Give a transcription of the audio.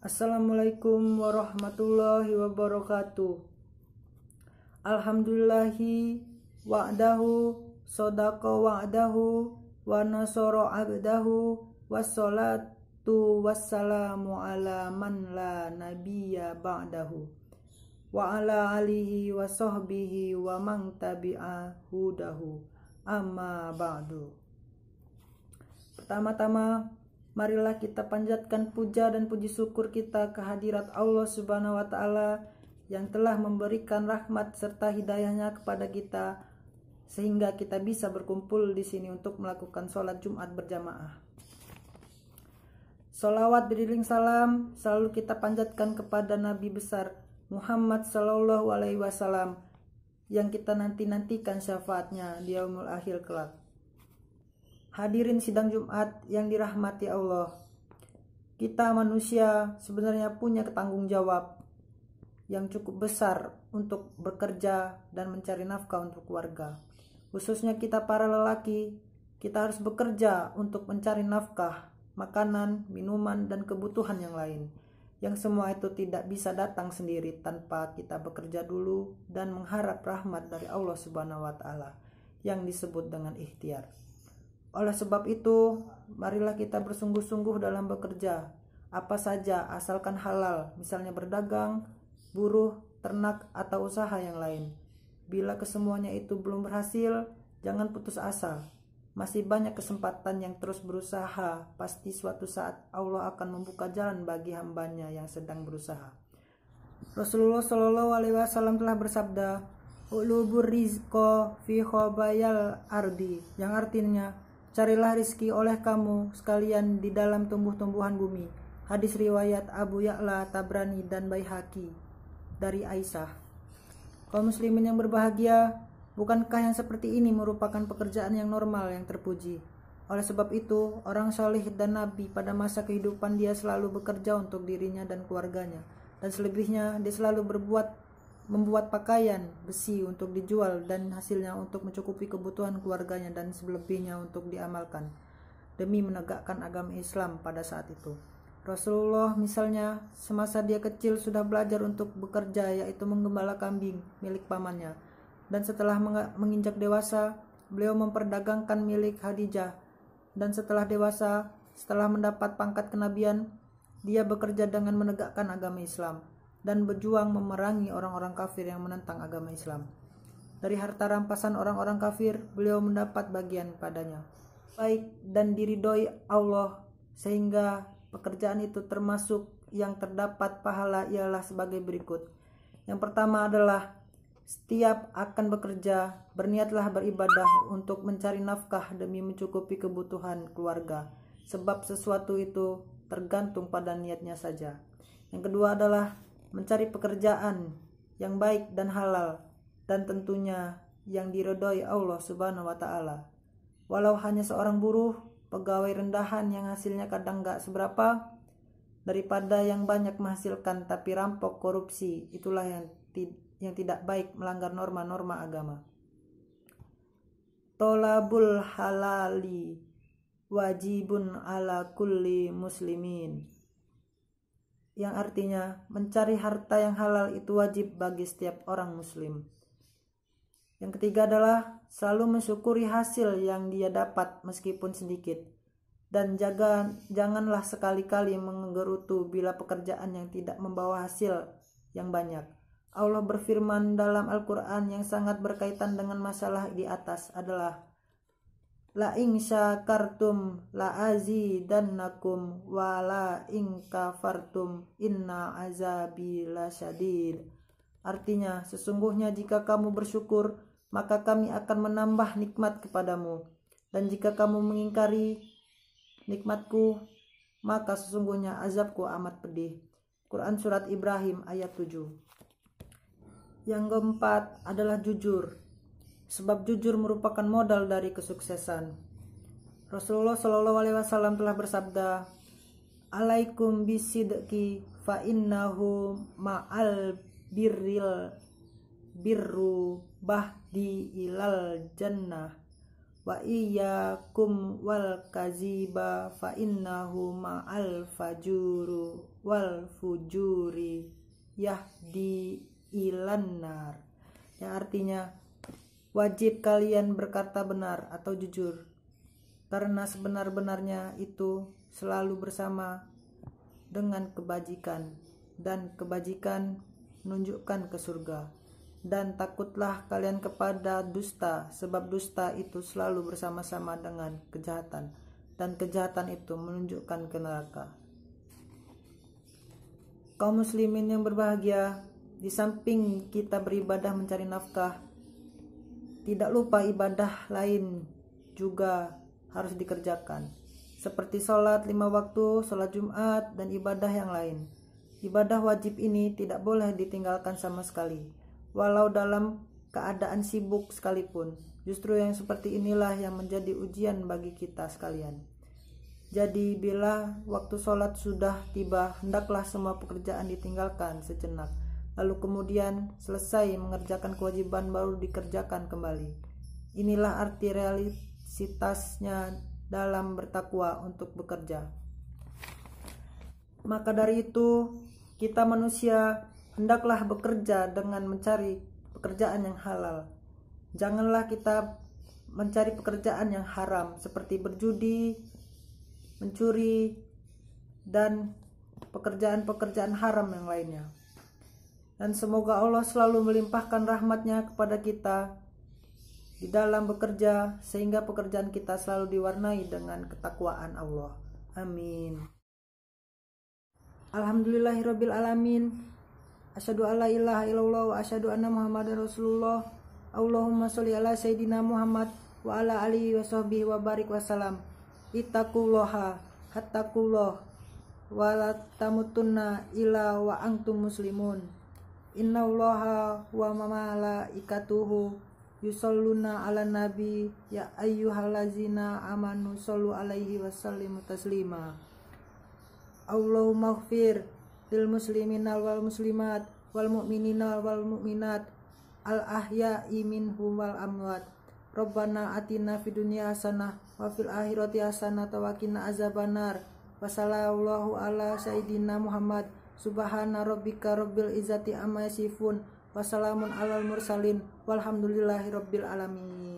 Assalamualaikum warahmatullahi wabarakatuh. Alhamdulillahi wa'dahu sadaqa wa'dahu wa nasara abdahu wassalatu wassalamu ala man la nabiyya ba'dahu wa ala alihi wa sahbihi wa man tabi'a hudahu amma ba'du. Pertama-tama, marilah kita panjatkan puja dan puji syukur kita kehadirat Allah Subhanahu wa Ta'ala yang telah memberikan rahmat serta hidayahnya kepada kita sehingga kita bisa berkumpul di sini untuk melakukan sholat Jumat berjamaah. Sholawat beriring salam selalu kita panjatkan kepada Nabi besar Muhammad Sallallahu Alaihi Wasallam yang kita nantikan syafaatnya di yaumul akhir kelak. Hadirin sidang Jumat yang dirahmati Allah, kita manusia sebenarnya punya tanggung jawab yang cukup besar untuk bekerja dan mencari nafkah untuk keluarga. Khususnya kita para lelaki, kita harus bekerja untuk mencari nafkah, makanan, minuman, dan kebutuhan yang lain. Yang semua itu tidak bisa datang sendiri tanpa kita bekerja dulu dan mengharap rahmat dari Allah Subhanahu wa Ta'ala yang disebut dengan ikhtiar. Oleh sebab itu, marilah kita bersungguh-sungguh dalam bekerja, apa saja asalkan halal, misalnya berdagang, buruh, ternak, atau usaha yang lain. Bila kesemuanya itu belum berhasil, jangan putus asa. Masih banyak kesempatan yang terus berusaha, pasti suatu saat Allah akan membuka jalan bagi hambanya yang sedang berusaha. Rasulullah Shallallahu Alaihi Wasallam telah bersabda, "Ulubur rizqo fi khobayal ardi," yang artinya, carilah rizki oleh kamu sekalian di dalam tumbuh-tumbuhan bumi. Hadis riwayat Abu Ya'la, Tabrani, dan Baihaqi dari Aisyah. Kaum muslimin yang berbahagia, bukankah yang seperti ini merupakan pekerjaan yang normal yang terpuji? Oleh sebab itu, orang saleh dan nabi pada masa kehidupan dia selalu bekerja untuk dirinya dan keluarganya. Dan selebihnya dia selalu membuat pakaian besi untuk dijual dan hasilnya untuk mencukupi kebutuhan keluarganya dan selebihnya untuk diamalkan demi menegakkan agama Islam pada saat itu. Rasulullah misalnya semasa dia kecil sudah belajar untuk bekerja, yaitu menggembala kambing milik pamannya, dan setelah menginjak dewasa beliau memperdagangkan milik Khadijah, dan setelah dewasa setelah mendapat pangkat kenabian dia bekerja dengan menegakkan agama Islam dan berjuang memerangi orang-orang kafir yang menentang agama Islam. Dari harta rampasan orang-orang kafir, beliau mendapat bagian padanya, baik dan diridhoi Allah, sehingga pekerjaan itu termasuk yang terdapat pahala ialah sebagai berikut. Yang pertama adalah setiap akan bekerja, berniatlah beribadah untuk mencari nafkah demi mencukupi kebutuhan keluarga, sebab sesuatu itu tergantung pada niatnya saja. Yang kedua adalah mencari pekerjaan yang baik dan halal, dan tentunya yang diridhoi Allah Subhanahu wa Ta'ala. Walau hanya seorang buruh, pegawai rendahan yang hasilnya kadang gak seberapa, daripada yang banyak menghasilkan tapi rampok korupsi, itulah yang tidak baik, melanggar norma-norma agama. Tolabul halali wajibun ala kulli muslimin, yang artinya mencari harta yang halal itu wajib bagi setiap orang muslim. Yang ketiga adalah selalu mensyukuri hasil yang dia dapat meskipun sedikit, dan janganlah sekali-kali menggerutu bila pekerjaan yang tidak membawa hasil yang banyak. Allah berfirman dalam Al-Quran yang sangat berkaitan dengan masalah di atas adalah, la in syakartum la azidannakum wa la in kafartum inna azabi lasyadid. Artinya, sesungguhnya jika kamu bersyukur, maka kami akan menambah nikmat kepadamu, dan jika kamu mengingkari nikmatku, maka sesungguhnya azabku amat pedih. Quran Surat Ibrahim ayat 7. Yang keempat adalah jujur, sebab jujur merupakan modal dari kesuksesan. Rasulullah Shallallahu Alaihi Wasallam telah bersabda, "Alaikum bisidqi fa innahu ma'al birru bahdi ilal jannah wa iyyakum wal kaziba fa innahu ma'al fajuru wal fujuri yahdi ilan nar. Yang artinya wajib kalian berkata benar atau jujur, karena sebenar-benarnya itu selalu bersama dengan kebajikan, dan kebajikan menunjukkan ke surga. Dan takutlah kalian kepada dusta, sebab dusta itu selalu bersama-sama dengan kejahatan, dan kejahatan itu menunjukkan ke neraka. Kaum muslimin yang berbahagia, di samping kita beribadah mencari nafkah, tidak lupa ibadah lain juga harus dikerjakan, seperti sholat 5 waktu, sholat Jumat, dan ibadah yang lain. Ibadah wajib ini tidak boleh ditinggalkan sama sekali, walau dalam keadaan sibuk sekalipun. Justru yang seperti inilah yang menjadi ujian bagi kita sekalian. Jadi bila waktu sholat sudah tiba, hendaklah semua pekerjaan ditinggalkan sejenak, lalu kemudian selesai mengerjakan kewajiban baru dikerjakan kembali. Inilah arti realitasnya dalam bertakwa untuk bekerja. Maka dari itu, kita manusia hendaklah bekerja dengan mencari pekerjaan yang halal. Janganlah kita mencari pekerjaan yang haram seperti berjudi, mencuri, dan pekerjaan-pekerjaan haram yang lainnya. Dan semoga Allah selalu melimpahkan rahmatnya kepada kita di dalam bekerja, sehingga pekerjaan kita selalu diwarnai dengan ketakwaan Allah. Amin. Alhamdulillahirabbil alamin. Asyhadu alla ilaha illallah wa asyhadu anna Muhammadar Rasulullah. Allahumma sholli ala sayyidina Muhammad wa ala alihi wa sahbihi wa barik wasalam. Ittaqullaha hattaqullah wa la tamutunna illa wa antum muslimun. Innallaha wa malaikatuhu yusholluna 'alan nabi ya ayyuhallazina amanu shollu 'alaihi wa sallimu taslima. Allahumma ighfir lil muslimina wal muslimat wal mu'minina wal mu'minat al ahya'i minhum wal amwat. Rabbana atina fid dunya hasanah wa fil akhirati hasanah wa qina azabannar. Wa sallallahu ala sayyidina Muhammad. Subhana rabbika rabbil izzati amma yasifun. Wassalamun alal mursalin walhamdulillahi rabbil alamin.